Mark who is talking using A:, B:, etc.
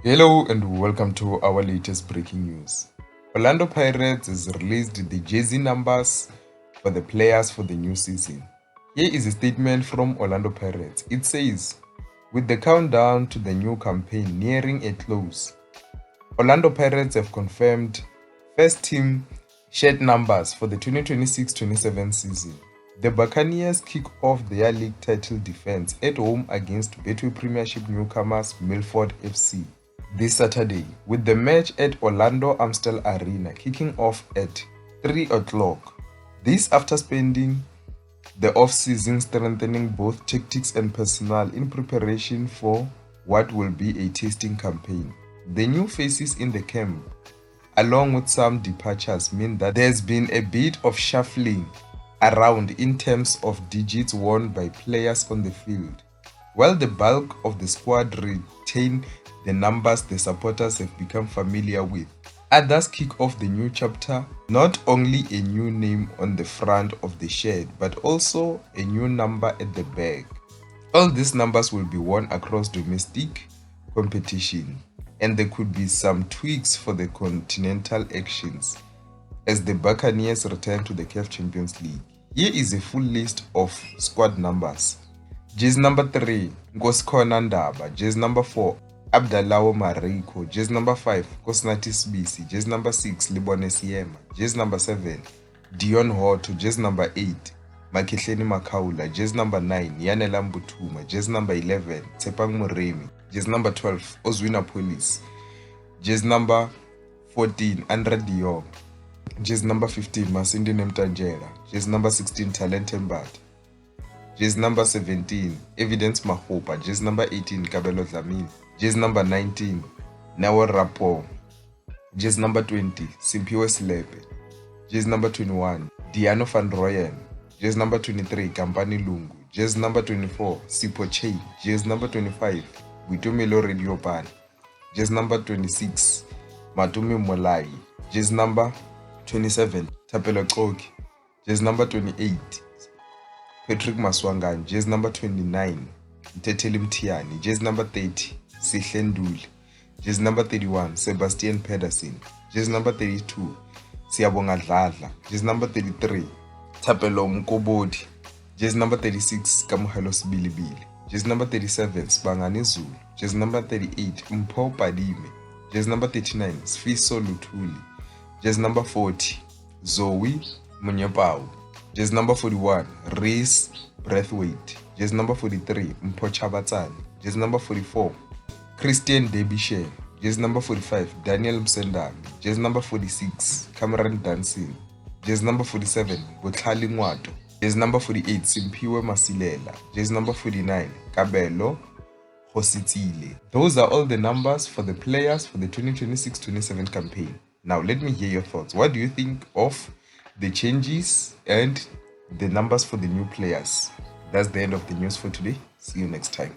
A: Hello and welcome to our latest breaking news. Orlando Pirates has released the jersey numbers for the players for the new season. Here is a statement from Orlando Pirates. It says, with the countdown to the new campaign nearing a close, Orlando Pirates have confirmed first team shirt numbers for the 2026-27 season. The Buccaneers kick off their league title defense at home against Betway Premiership newcomers Milford FC this Saturday, with the match at Orlando Amstel Arena kicking off at 3 o'clock. This after spending the off-season strengthening both tactics and personnel in preparation for what will be a testing campaign. The new faces in the camp, along with some departures, mean that there's been a bit of shuffling around in terms of digits worn by players on the field. While the bulk of the squad retain the numbers the supporters have become familiar with, others kick off the new chapter, not only a new name on the front of the shirt, but also a new number at the back. All these numbers will be worn across domestic competition, and there could be some tweaks for the continental actions as the Buccaneers return to the CAF Champions League. Here is a full list of squad numbers. Jersey number 3, Nkosikhona Ndaba. Jersey number 4, Abdalawo Mariko. Jersey number 5, Kosinathi Sibisi. Jersey number 6, Libone Siyema. Jersey number 7, Dion Hoto. Jersey number 8, Makihleni Makaula. Jersey number 9, Yanela Mbuthuma. Jersey number 11, Tshepang Moremi. Jersey number 12, Ozwina Police. Jersey number 14, Andre Dion. Jersey number 15, Masindi Nemtanjela. Jersey number 16, Talent Mbata. Jersey number 17, Evidence Mahopa. Jersey number 18, Kabelo Dlamini. Jersey number 19, Nawo Rapo. Jersey number 20, Simpiwe Slepe. Jersey number 21, Diano van Rooyen. Jersey number 23, Kampani Lungu. Jersey number 24, Sipho Che. Jersey number 25, Buitumelo Rediopane. Jersey number 26, Matumi Molai. Jersey number 27, Thapelo Qoki. Jersey number 28, Patrick Maswangan. Jersey number 29, Mthetheli Mthiani. Jersey number 30, Sihle Nduli. Jersey number 31, Sebastian Pedersen. Jersey number 32, Siyabonga Dladla. Jersey number 33, Thapelo Mkobodi. Jersey number 36, Kamohelo Sibilibili. Jersey number 37, Sibangani Zulu. Jersey number 38, Mpho Padime. Jersey number 39, Sfiso Luthuli. Jersey number 40, Zoe Munyepau. Jersey number 41, Reese Braithwaite. Jersey number 43, Mpho Chabatsani. Jersey number 44, Christian Derbyshire. Jersey number 45, Daniel Msendami. Jersey number 46, Cameron Dancing. Jersey number 47, Botlhali Ngwato. Jersey number 48, Simpiwe Masilela. Jersey number 49, Kabelo Hositile. Those are all the numbers for the players for the 2026-27 campaign. Now let me hear your thoughts. What do you think of the changes and the numbers for the new players? That's the end of the news for today. See you next time.